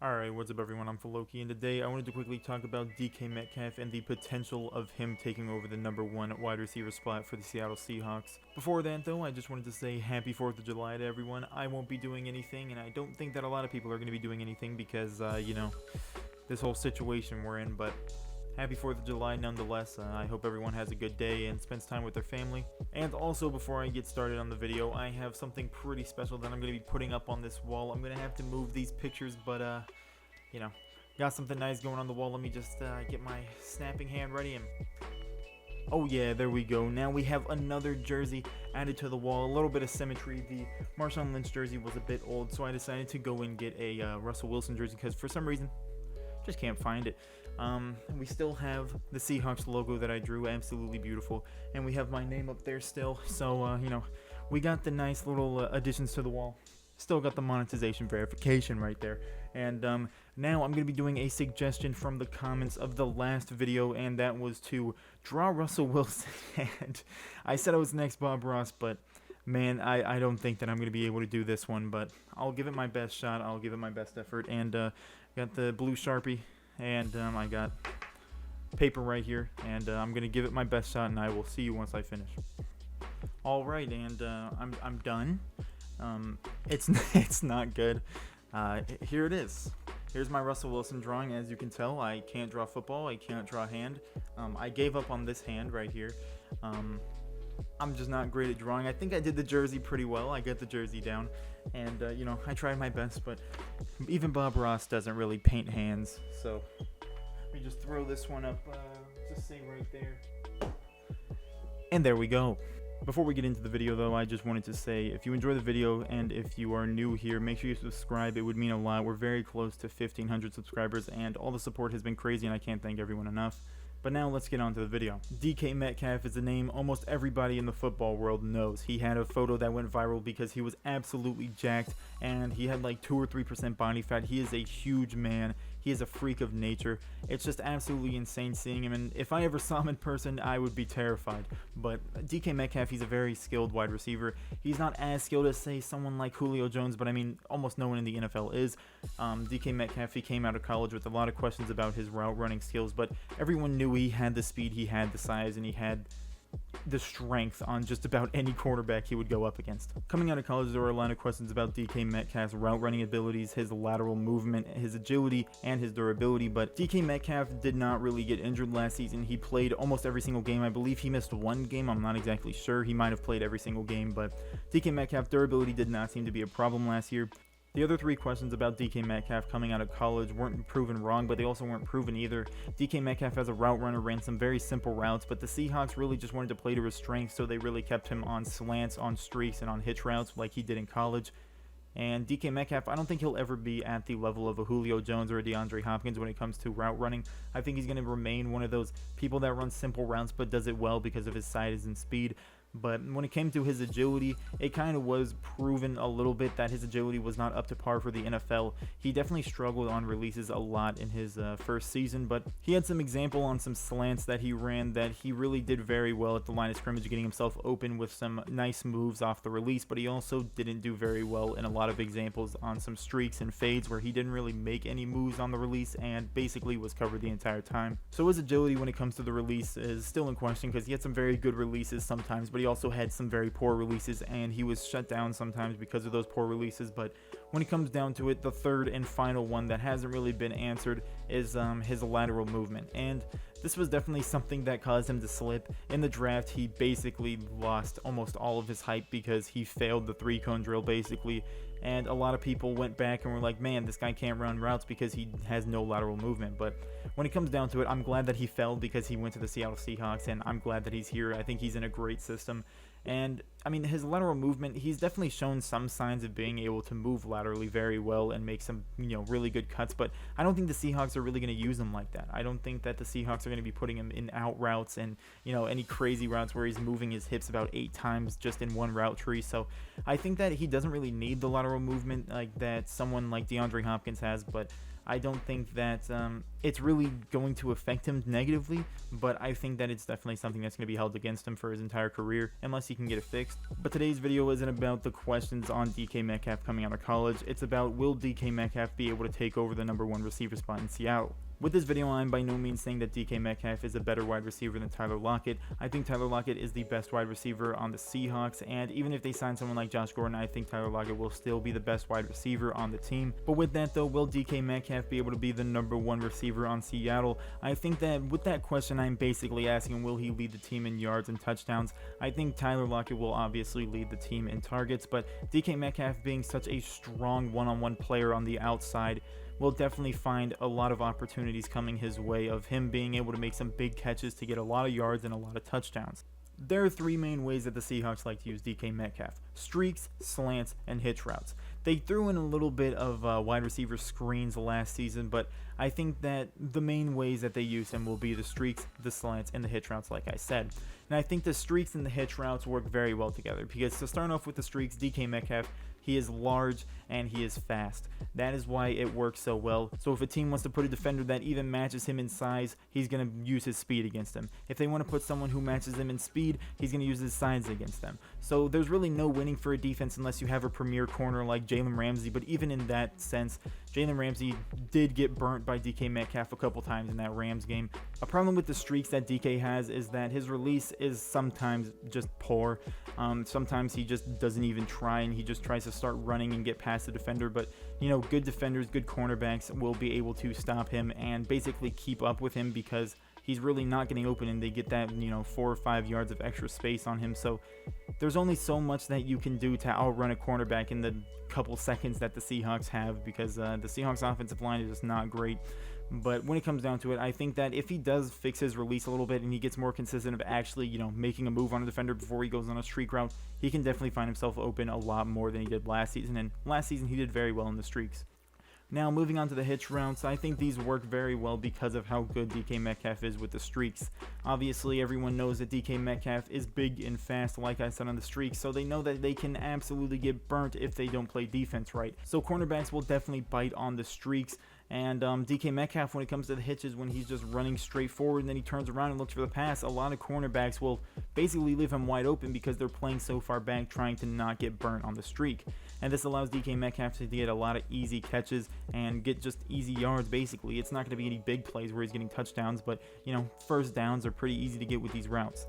Alright, what's up everyone, I'm Loki, and today I wanted to quickly talk about DK Metcalf and the potential of him taking over the #1 wide receiver spot for the Seattle Seahawks. Before that though, I just wanted to say happy 4th of July to everyone. I won't be doing anything, and I don't think that a lot of people are going to be doing anything because, this whole situation we're in, but happy 4th of July nonetheless. I hope everyone has a good day and spends time with their family. And also, before I get started on the video, I have something pretty special that I'm going to be putting up on this wall. I'm going to have to move these pictures, but, got something nice going on the wall. Let me just get my snapping hand ready. And oh yeah, there we go. Now we have another jersey added to the wall. A little bit of symmetry. The Marshawn Lynch jersey was a bit old, so I decided to go and get a Russell Wilson jersey because for some reason, just can't find it. We still have the Seahawks logo that I drew, absolutely beautiful, and we have my name up there still. So we got the nice little additions to the wall. Still got the monetization verification right there. And now I'm going to be doing a suggestion from the comments of the last video, and that was to draw Russell Wilson. And I said I was next Bob Ross, but man, I don't think that I'm going to be able to do this one, but I'll give it my best shot. I'll give it my best effort. And got the blue Sharpie, and I got paper right here, and I'm going to give it my best shot, and I will see you once I finish. Alright, and I'm done. It's not good. Here it is. Here's my Russell Wilson drawing. As you can tell, I can't draw football. I can't draw hand. I gave up on this hand right here. I'm just not great at drawing. I think I did the jersey pretty well. I got the jersey down, and I tried my best, but even Bob Ross doesn't really paint hands. So let me just throw this one up, just say right there. And there we go. Before we get into the video though, I just wanted to say, if you enjoy the video and if you are new here, make sure you subscribe. It would mean a lot. We're very close to 1,500 subscribers, and all the support has been crazy, and I can't thank everyone enough. But now let's get on to the video. DK Metcalf is a name almost everybody in the football world knows. He had a photo that went viral because he was absolutely jacked, and he had like 2 or 3% body fat. He is a huge man. He is a freak of nature. It's just absolutely insane seeing him, and if I ever saw him in person, I would be terrified. But DK Metcalf, he's a very skilled wide receiver. He's not as skilled as, say, someone like Julio Jones, but I mean, almost no one in the NFL is. DK Metcalf, he came out of college with a lot of questions about his route running skills, but everyone knew he had the speed, he had the size, and he had the strength on just about any quarterback he would go up against. Coming out of college, there were a lot of questions about DK Metcalf's route running abilities, his lateral movement, his agility, and his durability, but DK Metcalf did not really get injured last season. He played almost every single game. I believe he missed one game. I'm not exactly sure. He might have played every single game, but DK Metcalf's durability did not seem to be a problem last year. The other 3 questions about DK Metcalf coming out of college weren't proven wrong, but they also weren't proven either. DK Metcalf as a route runner ran some very simple routes, but the Seahawks really just wanted to play to his strengths, so they really kept him on slants, on streaks, and on hitch routes like he did in college. And DK Metcalf, I don't think he'll ever be at the level of a Julio Jones or a DeAndre Hopkins when it comes to route running. I think he's going to remain one of those people that runs simple routes but does it well because of his size and speed. But when it came to his agility, it kind of was proven a little bit that his agility was not up to par for the NFL. He definitely struggled on releases a lot in his first season, but he had some example on some slants that he ran that he really did very well at the line of scrimmage, getting himself open with some nice moves off the release, but he also didn't do very well in a lot of examples on some streaks and fades where he didn't really make any moves on the release and basically was covered the entire time. So his agility when it comes to the release is still in question because he had some very good releases sometimes, but he also had some very poor releases, and he was shut down sometimes because of those poor releases. But when it comes down to it, the third and final one that hasn't really been answered is his lateral movement, and this was definitely something that caused him to slip. In the draft, he basically lost almost all of his hype because he failed the 3-cone drill basically, and a lot of people went back and were like, man, this guy can't run routes because he has no lateral movement. But when it comes down to it, I'm glad that he fell because he went to the Seattle Seahawks, and I'm glad that he's here. I think he's in a great system. And I mean, his lateral movement, he's definitely shown some signs of being able to move laterally very well and make some, really good cuts, but I don't think the Seahawks are really going to use him like that. I don't think that the Seahawks are going to be putting him in out routes and, any crazy routes where he's moving his hips about 8 times just in one route tree. So I think that he doesn't really need the lateral movement like that someone like DeAndre Hopkins has, but I don't think that it's really going to affect him negatively, but I think that it's definitely something that's going to be held against him for his entire career unless he can get it fixed. Seahawks. But today's video isn't about the questions on DK Metcalf coming out of college. It's about, will DK Metcalf be able to take over the number 1 receiver spot in Seattle? With this video, I'm by no means saying that DK Metcalf is a better wide receiver than Tyler Lockett. I think Tyler Lockett is the best wide receiver on the Seahawks, and even if they sign someone like Josh Gordon, I think Tyler Lockett will still be the best wide receiver on the team. But with that though, will DK Metcalf be able to be the number 1 receiver on Seattle? I think that with that question, I'm basically asking, will he lead the team in yards and touchdowns? I think Tyler Lockett will obviously lead the team in targets, but DK Metcalf being such a strong one-on-one player on the outside will definitely find a lot of opportunities coming his way of him being able to make some big catches to get a lot of yards and a lot of touchdowns. There are 3 main ways that the Seahawks like to use DK Metcalf: streaks, slants, and hitch routes. They threw in a little bit of wide receiver screens last season, but I think that the main ways that they use him will be the streaks, the slants, and the hitch routes, like I said. And I think the streaks and the hitch routes work very well together, because to start off with the streaks, DK Metcalf, he is large and he is fast. That is why it works so well. So if a team wants to put a defender that even matches him in size, he's going to use his speed against them. If they want to put someone who matches him in speed, he's going to use his size against them. So there's really no winning for a defense unless you have a premier corner like Jalen Ramsey. But even in that sense, Jalen Ramsey did get burnt by DK Metcalf a couple times in that Rams game. A problem with the streaks that DK has is that his release is sometimes just poor. Sometimes he just doesn't even try, and he just tries to start running and get past the defender. But you know, good defenders, good cornerbacks will be able to stop him and basically keep up with him, because he's really not getting open, and they get that, 4 or 5 yards of extra space on him. So there's only so much that you can do to outrun a cornerback in the couple seconds that the Seahawks have, because the Seahawks offensive line is just not great. But when it comes down to it, I think that if he does fix his release a little bit and he gets more consistent of actually, making a move on a defender before he goes on a streak route, he can definitely find himself open a lot more than he did last season. And last season he did very well in the streaks. Now, moving on to the hitch routes, I think these work very well because of how good DK Metcalf is with the streaks. Obviously, everyone knows that DK Metcalf is big and fast, like I said, on the streaks, so they know that they can absolutely get burnt if they don't play defense right. So cornerbacks will definitely bite on the streaks. And DK Metcalf, when it comes to the hitches, when he's just running straight forward and then he turns around and looks for the pass, a lot of cornerbacks will basically leave him wide open because they're playing so far back trying to not get burnt on the streak. And this allows DK Metcalf to get a lot of easy catches and get just easy yards, basically. It's not going to be any big plays where he's getting touchdowns, but, first downs are pretty easy to get with these routes.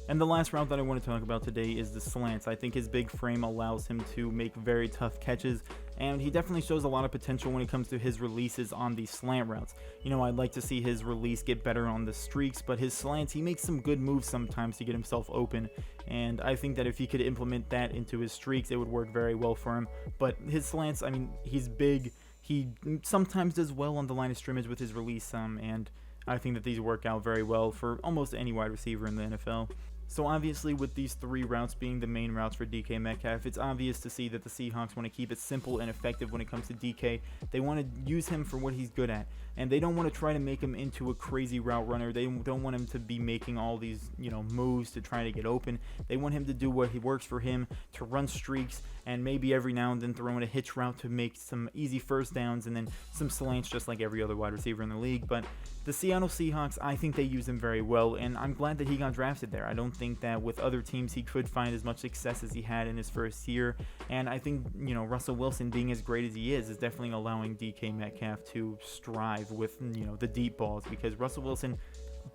And the last route that I want to talk about today is the slants. I think his big frame allows him to make very tough catches, and he definitely shows a lot of potential when it comes to his releases on these slant routes. I'd like to see his release get better on the streaks, but his slants, he makes some good moves sometimes to get himself open, and I think that if he could implement that into his streaks, it would work very well for him. But his slants, he's big. He sometimes does well on the line of scrimmage with his release, and I think that these work out very well for almost any wide receiver in the NFL. So obviously, with these 3 routes being the main routes for DK Metcalf, it's obvious to see that the Seahawks want to keep it simple and effective when it comes to DK. They want to use him for what he's good at, and they don't want to try to make him into a crazy route runner. They don't want him to be making all these, moves to try to get open. They want him to do what works for him, to run streaks, and maybe every now and then throw in a hitch route to make some easy first downs, and then some slants just like every other wide receiver in the league. But the Seattle Seahawks, I think they use him very well, and I'm glad that he got drafted there. I don't think that with other teams he could find as much success as he had in his first year, and I think, Russell Wilson being as great as he is definitely allowing DK Metcalf to strive with, the deep balls, because Russell Wilson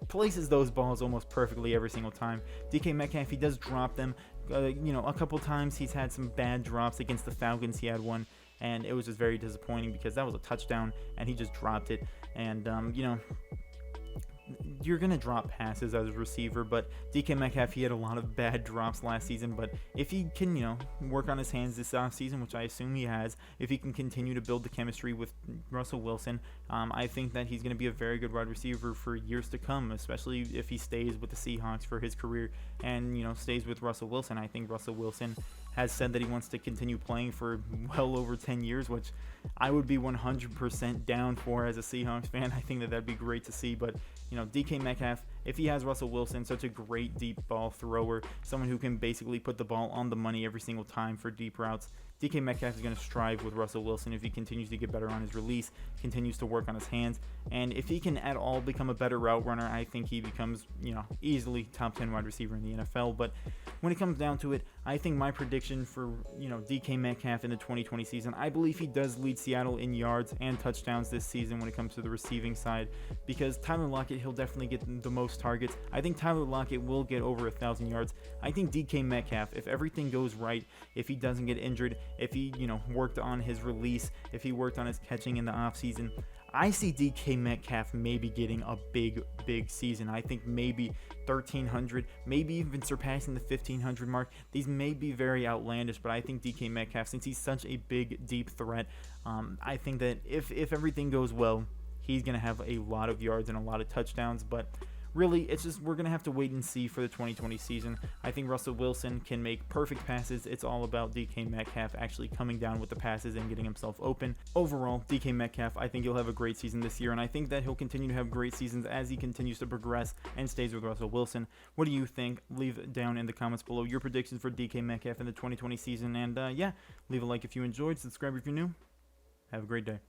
places those balls almost perfectly every single time. DK Metcalf, he does drop them. A couple times he's had some bad drops. Against the Falcons, he had one, and it was just very disappointing because that was a touchdown and he just dropped it. And you're going to drop passes as a receiver, but DK Metcalf, he had a lot of bad drops last season. But if he can, work on his hands this offseason, which I assume he has, if he can continue to build the chemistry with Russell Wilson, I think that he's going to be a very good wide receiver for years to come, especially if he stays with the Seahawks for his career and, stays with Russell Wilson. I think Russell Wilson has said that he wants to continue playing for well over 10 years, which I would be 100% down for as a Seahawks fan. I think that that'd be great to see. But, DK Metcalf, if he has Russell Wilson, such a great deep ball thrower, someone who can basically put the ball on the money every single time for deep routes, DK Metcalf is going to strive with Russell Wilson if he continues to get better on his release, continues to work on his hands, and if he can at all become a better route runner, I think he becomes, easily top 10 wide receiver in the NFL. But when it comes down to it, I think my prediction for, DK Metcalf in the 2020 season, I believe he does lead Seattle in yards and touchdowns this season when it comes to the receiving side, because Tyler Lockett, he'll definitely get the most targets. I think Tyler Lockett will get over 1,000 yards. I think DK Metcalf, if everything goes right, if he doesn't get injured, if he, worked on his release, if he worked on his catching in the offseason, I see DK Metcalf maybe getting a big season. I think maybe 1,300, maybe even surpassing the 1,500 mark. These may be very outlandish, but I think DK Metcalf, since he's such a big, deep threat, I think that if everything goes well, he's going to have a lot of yards and a lot of touchdowns. But really, it's just we're going to have to wait and see for the 2020 season. I think Russell Wilson can make perfect passes. It's all about DK Metcalf actually coming down with the passes and getting himself open. Overall, DK Metcalf, I think he'll have a great season this year, and I think that he'll continue to have great seasons as he continues to progress and stays with Russell Wilson. What do you think? Leave down in the comments below your predictions for DK Metcalf in the 2020 season, and leave a like if you enjoyed, subscribe if you're new. Have a great day.